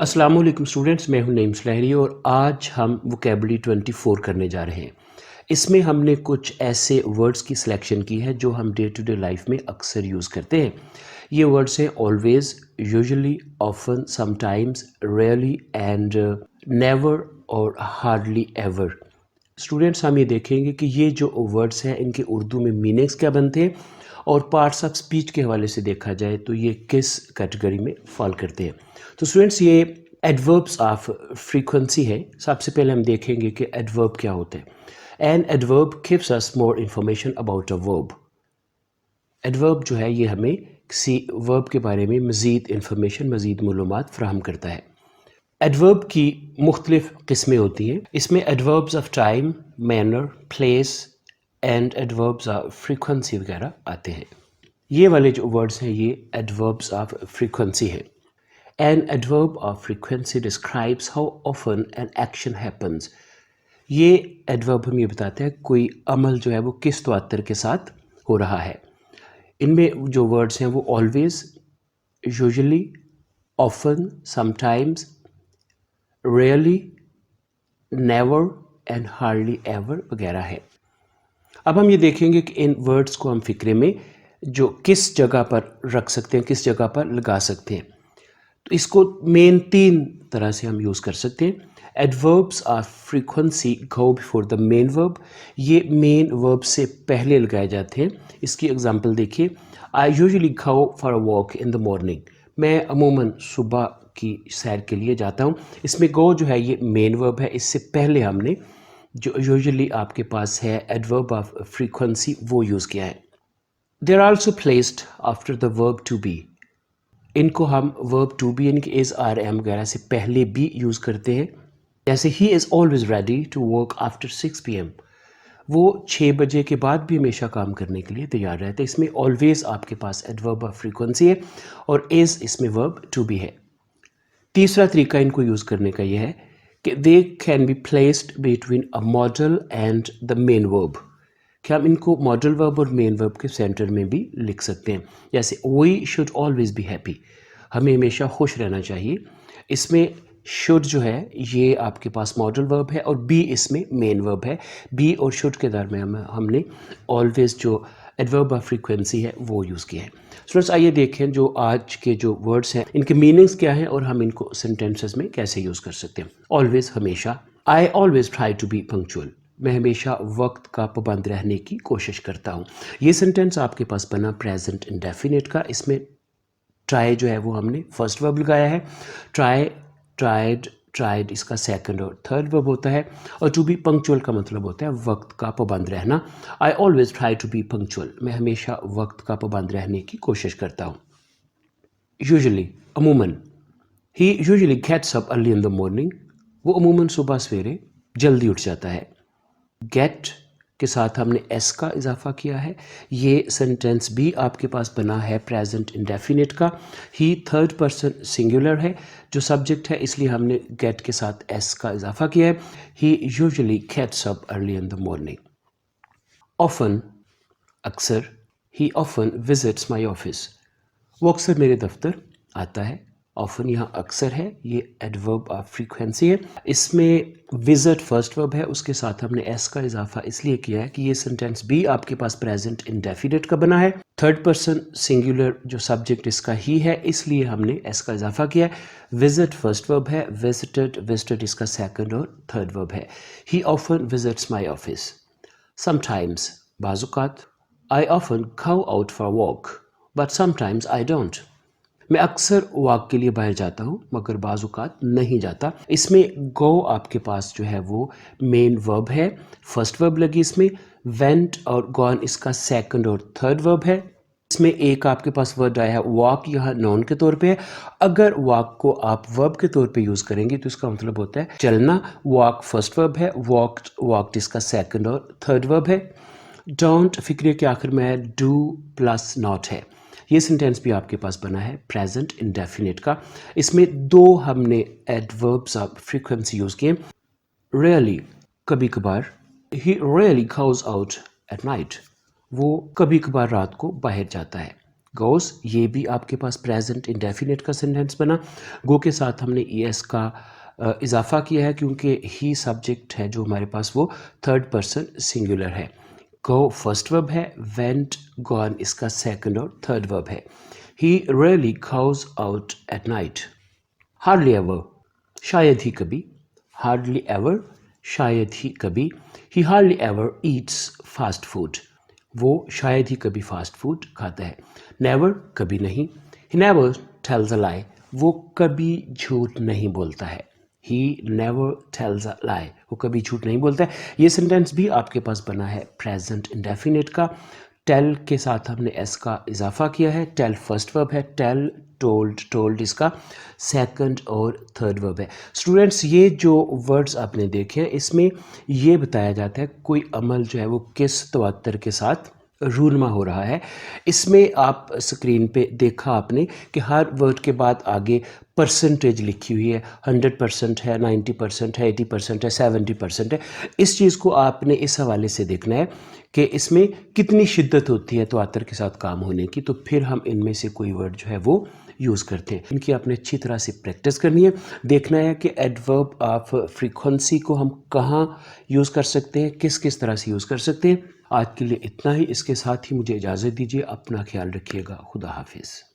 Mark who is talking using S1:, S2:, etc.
S1: अस्सलाम वालेकुम स्टूडेंट्स, मैं हूं नईम सुलहरी और आज हम वोकेबलरी 24 करने जा रहे हैं। इसमें हमने कुछ ऐसे वर्ड्स की सिलेक्शन की है जो हम डे टू डे लाइफ में अक्सर यूज़ करते हैं। ये वर्ड्स हैं always, usually, often, sometimes, rarely and never और हार्डली एवर। स्टूडेंट्स, हम ये देखेंगे कि ये जो वर्ड्स हैं इनके उर्दू में मीनिंग्स क्या बनते हैं और पार्ट्स ऑफ स्पीच के हवाले से देखा जाए तो ये किस कैटेगरी में फॉल करते हैं। तो स्टूडेंट्स, ये एडवर्ब्स ऑफ फ्रीक्वेंसी है। सबसे पहले हम देखेंगे कि एडवर्ब क्या होते हैं। An adverb gives us more information about a verb. Adverb जो है ये हमें किसी वर्ब के बारे में मज़ीद इंफॉर्मेशन, मज़ीद मालूमात फराहम करता है। एडवर्ब की मुख्तलिफ किस्में होती हैं। इसमें adverbs of time, manner, place and adverbs of frequency वगैरह आते हैं। ये वाले जो वर्ड्स हैं ये एडवर्ब्स ऑफ फ्रीक्वेंसी है। An adverb of frequency describes how often an action happens. ये एडवर्ब हम ये बताते हैं कोई अमल जो है वो किस तौर के साथ हो रहा है। इनमें जो वर्ड्स हैं वो always, usually, often, sometimes, rarely, never and hardly ever वगैरह है। अब हम ये देखेंगे कि इन वर्ड्स को हम फिक्रे में जो किस जगह पर रख सकते हैं, किस जगह पर लगा सकते हैं। तो इसको मेन 3 तरह से हम यूज़ कर सकते हैं। Adverbs of frequency go before the main verb. ये मेन वर्ब से पहले लगाए जाते हैं। इसकी एग्जांपल देखिए, I usually go for a walk in the morning. मैं अमूमन सुबह की सैर के लिए जाता हूँ। इसमें गो जो है ये मेन वर्ब है। इससे पहले हमने जो यूजुअली आपके पास है एडवर्ब ऑफ फ्रीक्वेंसी वो यूज़ किया है। They are also placed after the verb to be. इनको हम वर्ब टू बी यानी कि इज, आर, एम वगैरह से पहले भी यूज़ करते हैं। जैसे he is always ready to work after 6 PM। वो 6 बजे के बाद भी हमेशा काम करने के लिए तैयार रहते हैं। इसमें ऑलवेज आपके पास एडवर्ब ऑफ फ्रीक्वेंसी है और इज़ इसमें वर्ब टू बी है। तीसरा तरीका इनको यूज़ करने का यह है कि they can be placed between a modal and the main verb. कि हम इनको मॉडल वर्ब और मेन वर्ब के सेंटर में भी लिख सकते हैं। जैसे we should always be happy, हमें हमेशा खुश रहना चाहिए। इसमें शुड जो है ये आपके पास मॉडल वर्ब है और बी इसमें मेन वर्ब है। बी और शुड के दरमियान हमने ऑलवेज जो एडवर्ब ऑफ फ्रीक्वेंसी है वो यूज़ किया है। स्टूडेंट्स, आइए देखें जो आज के जो वर्ड्स हैं इनके मीनिंग्स क्या हैं और हम इनको सेंटेंसेस में कैसे यूज़ कर सकते हैं। ऑलवेज, हमेशा। I always try to be punctual. मैं हमेशा वक्त का पाबंद रहने की कोशिश करता हूँ। ये सेंटेंस आपके पास बना प्रेजेंट इंडेफिनिट का। इसमें ट्राई जो है वो हमने फर्स्ट वर्ब लगाया है। ट्राई, ट्राइड, ट्राइड इसका सेकंड और थर्ड वर्ब होता है। और टू बी पंक्चुअल का मतलब होता है वक्त का पाबंद रहना। I always try to be punctual. मैं हमेशा वक्त का पाबंद रहने की कोशिश करता हूँ। यूजुअली, अमूमन। He usually gets up early in the morning. वो अमूमन सुबह सवेरे जल्दी उठ जाता है। गेट के साथ हमने एस का इजाफा किया है। ये सेंटेंस भी आपके पास बना है प्रेजेंट इंडेफिनिट का। ही थर्ड पर्सन सिंगुलर है, जो सब्जेक्ट है, इसलिए हमने गेट के साथ एस का इजाफा किया है। He usually gets up early in the morning. Often, अक्सर। He often visits my office. वो अक्सर मेरे दफ्तर आता है। ऑफन यहाँ अक्सर है, ये एडवर्ब ऑफ फ्रीक्वेंसी है। इसमें विजिट फर्स्ट वर्ब है, उसके साथ हमने एस का इजाफा इसलिए किया है कि ये सेंटेंस भी आपके पास प्रेजेंट इंडेफिनिट का बना है। थर्ड पर्सन सिंगुलर जो सब्जेक्ट इसका ही है, इसलिए हमने एस का इजाफा किया है। विजिट फर्स्ट वर्ब है, विजिटेड, विजिटेड इसका सेकंड और थर्ड वर्ब है। He often visits my office. Sometimes, बाजुकात। I often go out for walk but sometimes I don't. मैं अक्सर वॉक के लिए बाहर जाता हूँ मगर बाजुकात नहीं जाता। इसमें गो आपके पास जो है वो मेन वर्ब है, फर्स्ट वर्ब लगी इसमें। वेंट और गॉन इसका सेकंड और थर्ड वर्ब है। इसमें एक आपके पास वर्ड आया है वॉक, यहाँ नॉन के तौर पे है। अगर वॉक को आप वर्ब के तौर पे यूज़ करेंगे तो इसका मतलब होता है चलना। वॉक फर्स्ट वर्ब है, वॉक्ड, वॉक्ड इसका सेकंड और थर्ड वर्ब है। डोंट फिक्रे के आखिर में डू प्लस नॉट है। ये सेंटेंस भी आपके पास बना है प्रेजेंट इंडेफिनिट का। इसमें 2 हमने एडवर्ब्स ऑफ फ्रीक्वेंसी यूज़ किए। रेयरली, कभी कभार। He rarely goes out at night. वो कभी कभार रात को बाहर जाता है। गोस, ये भी आपके पास प्रेजेंट इंडेफिनिट का सेंटेंस बना। गो के साथ हमने ईएस का इजाफा किया है क्योंकि ही सब्जेक्ट है जो हमारे पास वो थर्ड पर्सन सिंगुलर है। गो फर्स्ट वर्ब है, वेंट गॉन इसका सेकंड और थर्ड वर्ब है। He rarely goes out at night. Hardly ever, शायद ही कभी। हार्डली एवर, शायद ही कभी। He hardly ever eats fast food, वो शायद ही कभी फास्ट फूड खाता है। नेवर, कभी नहीं। ही नेवर टेल्स अ लाई, वो कभी झूठ नहीं बोलता है। ही नेवर टेल्स अ लाई, वो कभी झूठ नहीं बोलता है। ये सेंटेंस भी आपके पास बना है प्रेजेंट इंडेफिनिट का। टेल के साथ हमने एस का इजाफा किया है। टेल फर्स्ट वर्ब है, टेल टोल्ड, टोल्ड इसका सेकंड और थर्ड वर्ब है। स्टूडेंट्स, ये जो वर्ड्स आपने देखे हैं इसमें ये बताया जाता है कोई अमल जो है वो किस तवत्तर के साथ रूनमा हो रहा है। इसमें आप स्क्रीन पे देखा आपने कि हर वर्ड के बाद आगे परसेंटेज लिखी हुई है। 100% है, 90% है, 80% है, 70% है। इस चीज़ को आपने इस हवाले से देखना है कि इसमें कितनी शिद्दत होती है तवातर के साथ काम होने की, तो फिर हम इनमें से कोई वर्ड जो है वो यूज़ करते हैं। इनकी आपने अच्छी तरह से प्रैक्टिस करनी है। देखना है कि एडवर्ब ऑफ फ्रीक्वेंसी को हम कहाँ यूज़ कर सकते हैं, किस किस तरह से यूज़ कर सकते हैं। आज के लिए इतना ही। इसके साथ ही मुझे इजाज़त दीजिए। अपना ख्याल रखिएगा। खुदा हाफिज़।